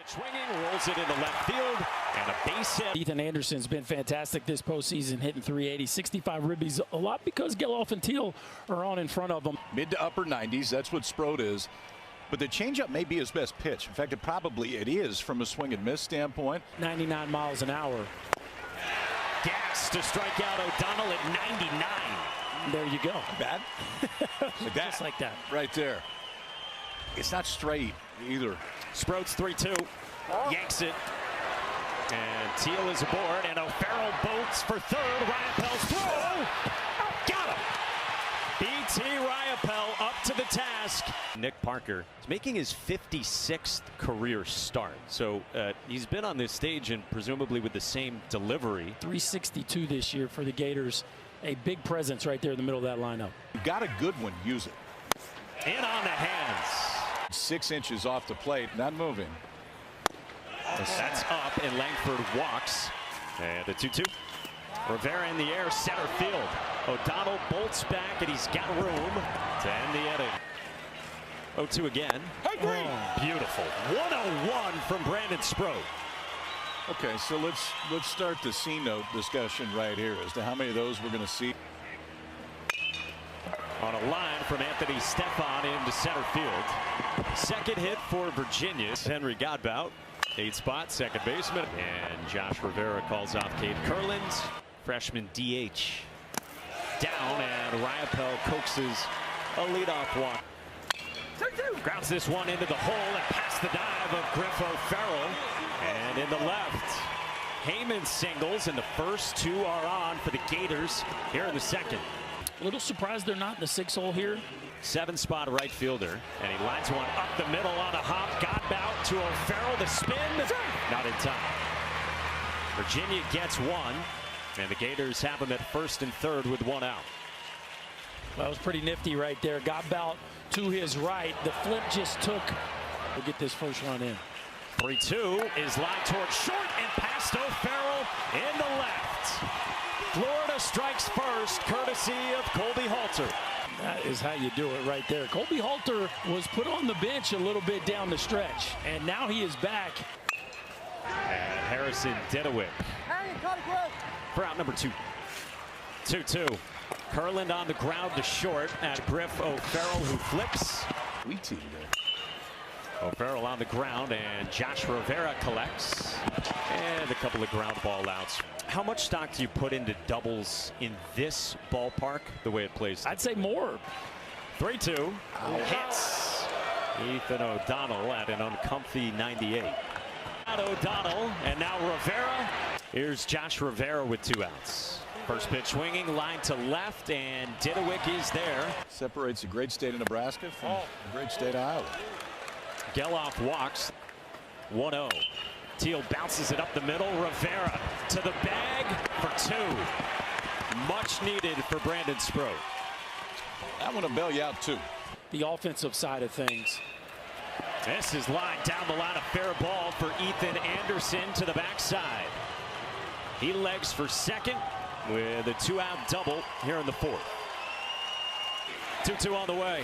Swinging, rolls it into left field, and a base hit. Ethan Anderson's been fantastic this postseason, hitting 380, 65 ribbies, a lot because Geloff and Teal are on in front of him. Mid to upper 90s, that's what Sproat is. But the changeup may be his best pitch. In fact, it is from a swing and miss standpoint. 99 miles an hour. Gas to strike out O'Donnell at 99. There you go. Bad? Like that. Just like that. Right there. It's not straight either. Sproat's 3-2. Yanks it. And Teal is aboard. And O'Farrell boats for third. Riopel's throw. Got him. B.T. Riopel up to the task. Nick Parker is making his 56th career start. So he's been on this stage and presumably with the same delivery. 362 this year for the Gators. A big presence right there in the middle of that lineup. You got a good one, use it. In on the hands. 6 inches off the plate, not moving. That's up, and Langford walks. And a 2-2. Rivera in the air, center field. O'Donnell bolts back, and he's got room to end the inning. 0-2 again. Oh, beautiful. 101 from Brandon Sproat. Okay, so let's start the C-note discussion right here as to how many of those we're going to see. On a line from Anthony Stefan into center field. Second hit for Virginia. Henry Godbout, 8th spot, second baseman. And Josh Rivera calls off Cade Kurland, freshman DH. Down, and Riopel coaxes a leadoff walk. Grounds this one into the hole and past the dive of Griff O'Farrell. And in the left, Heyman singles, and the first 2 are on for the Gators here in the second. A little surprised they're not in the 6 hole here. 7th spot right fielder, and he lines one up the middle on a hop. Godbout to O'Farrell, the spin, not in time. Virginia gets 1, and the Gators have him at first and third with 1 out. That was pretty nifty right there. Godbout to his right. The flip just took. We'll get this first run in. 3-2 is lined toward short and past O'Farrell in the left. Florida strikes first, courtesy of Colby Halter. That is how you do it right there. Colby Halter was put on the bench a little bit down the stretch, and now he is back. And Harrison Didewick for out number 2. 2-2. Kurland on the ground to short at Griff O'Farrell, who flips. We teamed it. O'Farrell on the ground, and Josh Rivera collects. And a couple of ground ball outs. How much stock do you put into doubles in this ballpark, the way it plays? I'd say more. 3-2. Hits Ethan O'Donnell at an uncomfy 98. O'Donnell, and now Rivera. Here's Josh Rivera with 2 outs. First pitch swinging, line to left, and Didewick is there. Separates a great state of Nebraska from a great state of Iowa. Geloff walks. 1-0. Teal bounces it up the middle. Rivera to the bag for 2. Much needed for Brandon Sproat. I want to bail you out too. The offensive side of things. This is lined down the line, a fair ball for Ethan Anderson to the backside. He legs for second with a 2-out double here in the 4th. 2-2 on the way.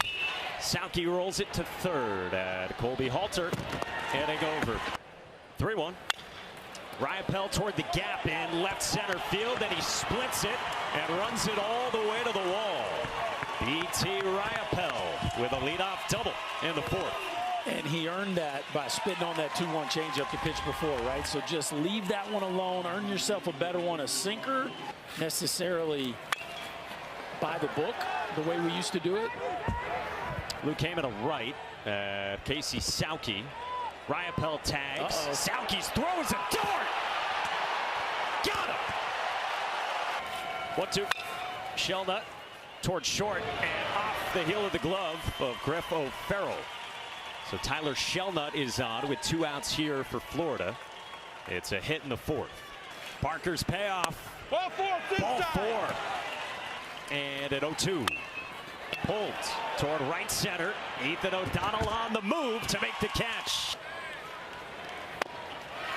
Sauke rolls it to third at Colby Halter. Heading over. 3-1. Riopel toward the gap in left center field, and he splits it and runs it all the way to the wall. B.T. Riopel with a leadoff double in the 4th. And he earned that by spitting on that 2-1 changeup the pitch before, right? So just leave that one alone. Earn yourself a better one. A sinker, necessarily by the book, the way we used to do it. Luke Heyman a right. Casey Sauke. Riopel tags. Sauke's throw is a dart. Got him. 1-2. Shellnut towards short and off the heel of the glove of Griff O'Farrell. So Tyler Shellnut is on with 2 outs here for Florida. It's a hit in the 4th. Parker's payoff. Ball 4. Ball 4. And at 0-2. Pulled toward right center. Ethan O'Donnell on the move to make the catch.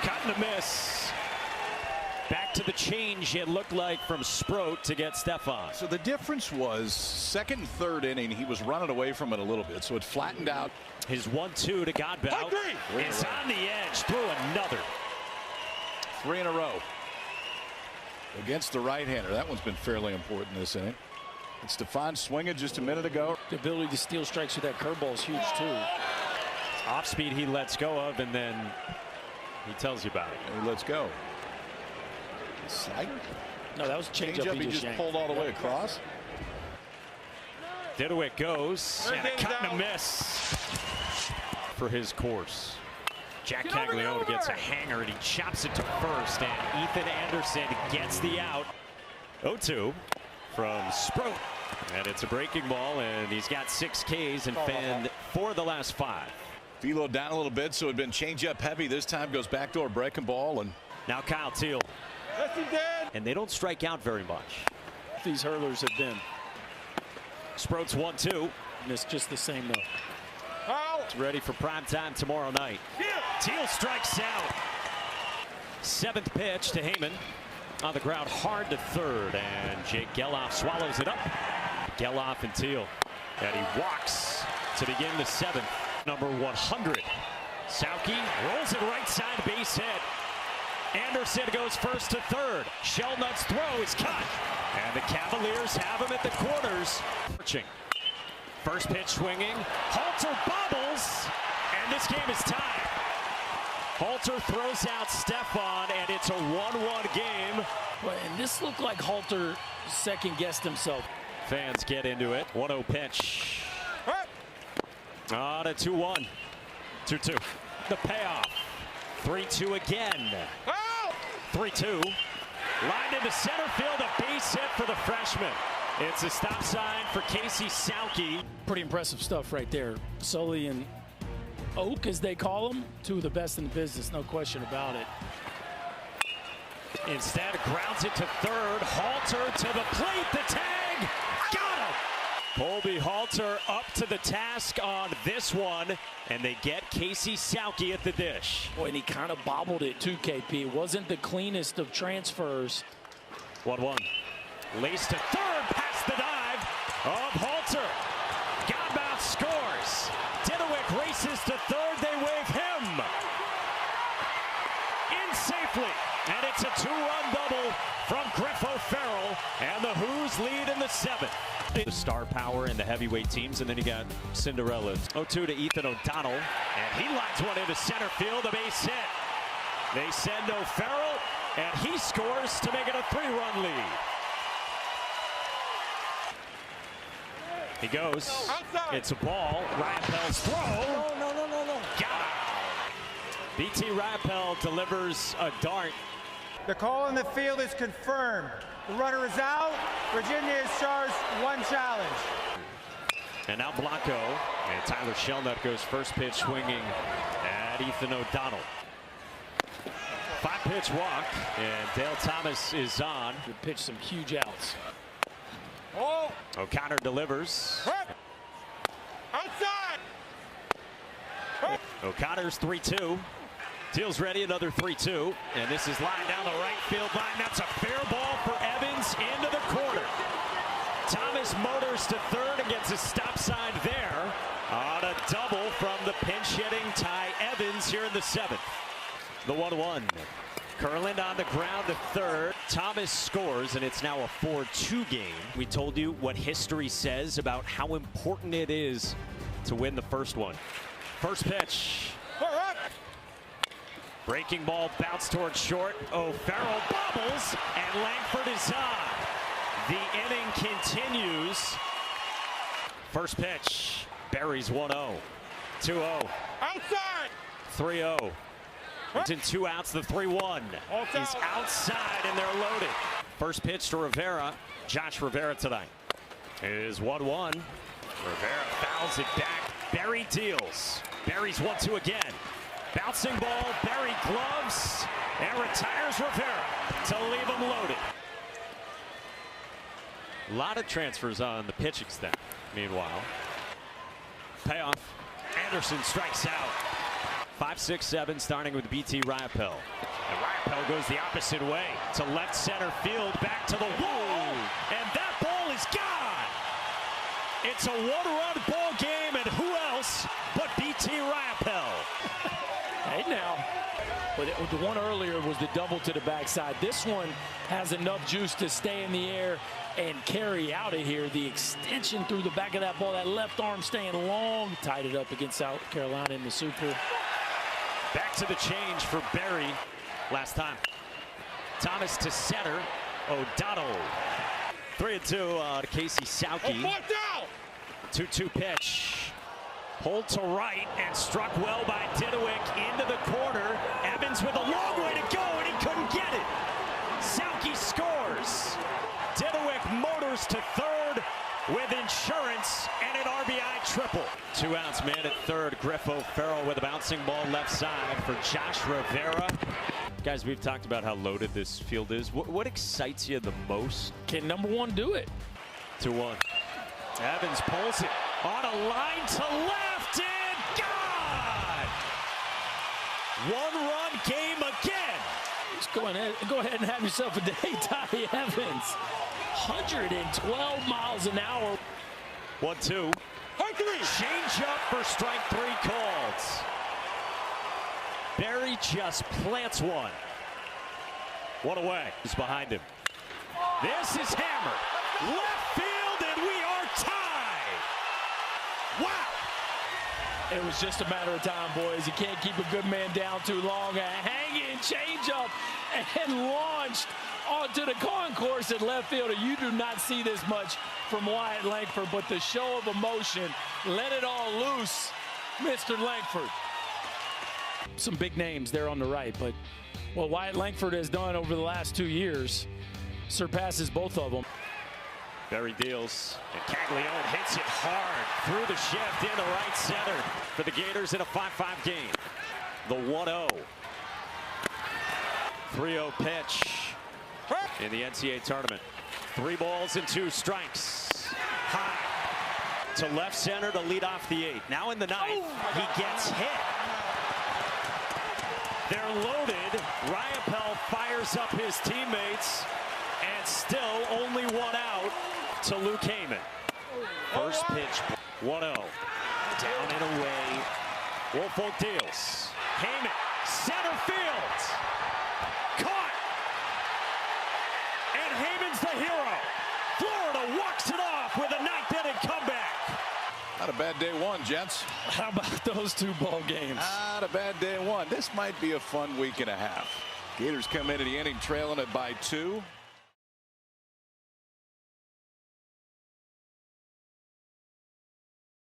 Cut and a miss. Back to the change, it looked like, from Sproat to get Stefan. So the difference was second and third inning, he was running away from it a little bit, so it flattened out. His 1-2 to Godbout is on the edge through another. 3 in a row against the right-hander. That one's been fairly important this inning. And Stefan swinging just a minute ago. The ability to steal strikes with that curveball is huge too. Off speed he lets go of, and then he tells you about it. And he lets go. Slider? No, that was a changeup. He just pulled all the way across. Diduick goes, and a cut and a miss for his course. Jack Caglione gets a hanger, and he chops it to first, and Ethan Anderson gets the out. 0-2 from Sproat, and it's a breaking ball, and he's got 6 Ks and fanned 4 of the last 5. Velo down a little bit, so it had been change-up heavy. This time goes backdoor breaking ball, and now Kyle Teal. And they don't strike out very much. These hurlers have been. Sproat's 1-2. And it's just the same though. It's ready for prime time tomorrow night. Teal strikes out. 7th pitch to Heyman. On the ground hard to third, and Jake Geloff swallows it up. Geloff and Teal. And he walks to begin the 7th. Number 100. Sauke rolls it right side, base hit. Anderson goes first to third. Shelnutt's throw is cut. And the Cavaliers have him at the corners. First pitch swinging. Halter bobbles. And this game is tied. Halter throws out Stefan, and it's a 1-1 game. Well, and this looked like Halter second-guessed himself. Fans get into it. 1-0 pitch. On a 2-1. 2-2. The payoff. 3-2 again. 3-2. Lined into center field. A base hit for the freshman. It's a stop sign for Casey Sauke. Pretty impressive stuff right there. Sully and Oak, as they call them, 2 of the best in the business, no question about it. Instead, grounds it to third. Halter to the plate. The tag. Got him. Colby Halter up to the task on this one, and they get Casey Sauke at the dish. Boy, and he kind of bobbled it too, KP. It wasn't the cleanest of transfers. 1-1. Lace to third, past the dive of Halter. Godbout scores. Diduick races to third. They wave him in safely. And it's a 2-run double from Griff O'Farrell. And the Who's lead in the 7th. The star power in the heavyweight teams, and then you got Cinderella's. 0-2 to Ethan O'Donnell. And he lines one into center field, a base hit. They send O'Farrell, and he scores to make it a 3-run lead. He goes. Outside. It's a ball. Rappel's throw. No. Got it. BT Rappel delivers a dart. The call in the field is confirmed. The runner is out. Virginia is charged 1 challenge. And now Blanco. And Tyler Shelnut goes first pitch swinging at Ethan O'Donnell. 5-pitch walk. And Dale Thomas is on. He pitched some huge outs. O'Connor delivers. Outside. O'Connor's 3-2. Teal's ready, another 3-2. And this is lined down the right field line. That's a fair ball for Evans into the corner. Thomas motors to third and gets a stop sign there on a double from the pinch-hitting Ty Evans here in the 7th. The 1-1. Curland on the ground to third. Thomas scores, and it's now a 4-2 game. We told you what history says about how important it is to win the first one. First pitch. Breaking ball bounced towards short. O'Farrell bobbles, and Langford is on. The inning continues. First pitch. Berry's 1-0. 2-0. Outside. 3-0. It's in 2 outs. The 3-1 is outside, and they're loaded. First pitch to Rivera. Josh Rivera tonight is 1-1. Rivera fouls it back. Berry deals. Berry's 1-2 again. Bouncing ball. Berry gloves and retires Rivera to leave him loaded. A lot of transfers on the pitching staff. Meanwhile, payoff. Anderson strikes out. 5-6-7 starting with BT Rappel. And Rappel goes the opposite way to left center field, back to the wall, and that ball is gone. It's a one-run ball game, and who else but BT Rappel? Hey now, but the one earlier was the double to the backside. This one has enough juice to stay in the air and carry out of here. The extension through the back of that ball, that left arm staying long. Tied it up against South Carolina in the Super. Back to the change for Berry last time. Thomas to center. O'Donnell. 3-2 to Casey Sauke. 2-2 pitch. Pulled to right and struck well by Didowick into the corner. Evans with a long way to go, and he couldn't get it. Sauke scores. Didowick motors to third with insurance and an RBI triple. 2 outs, man at third. Griff O'Farrell with a bouncing ball left side for Josh Rivera. Guys, we've talked about how loaded this field is. What excites you the most? Can number one do it? 2-1. Evans pulls it on a line to left and gone! One-run game again. Just go ahead and have yourself a day, Tommy Evans. 112 miles an hour. 1-2. Change up for strike 3 called. Berry just plants one. One away. He's behind him. This is hammered. Left field, and we are tied. Wow. It was just a matter of time, boys. You can't keep a good man down too long. A hanging changeup and launched onto the concourse at left field. You do not see this much from Wyatt Langford, but the show of emotion, let it all loose, Mr. Langford. Some big names there on the right, but what Wyatt Langford has done over the last 2 years surpasses both of them. Berry deals, and Caglione hits it hard through the shift into right center for the Gators in a 5-5 game. The 1-0. 3-0 pitch in the NCAA tournament. 3 balls and 2 strikes. High to left center to lead off the 8th. Now in the 9th, he gets hit. They're loaded. Rappel fires up his teammates, and still only 1 out to Luke Heyman. First pitch, 1-0. Down and away. Woolfolk deals. Heyman, center field. Caught. And Heyman's the hero. Florida walks it off with a 9th inning comeback. Not a bad day 1, gents. How about those 2 ball games? Not a bad day 1. This might be a fun week and a half. Gators come into the inning trailing it by 2.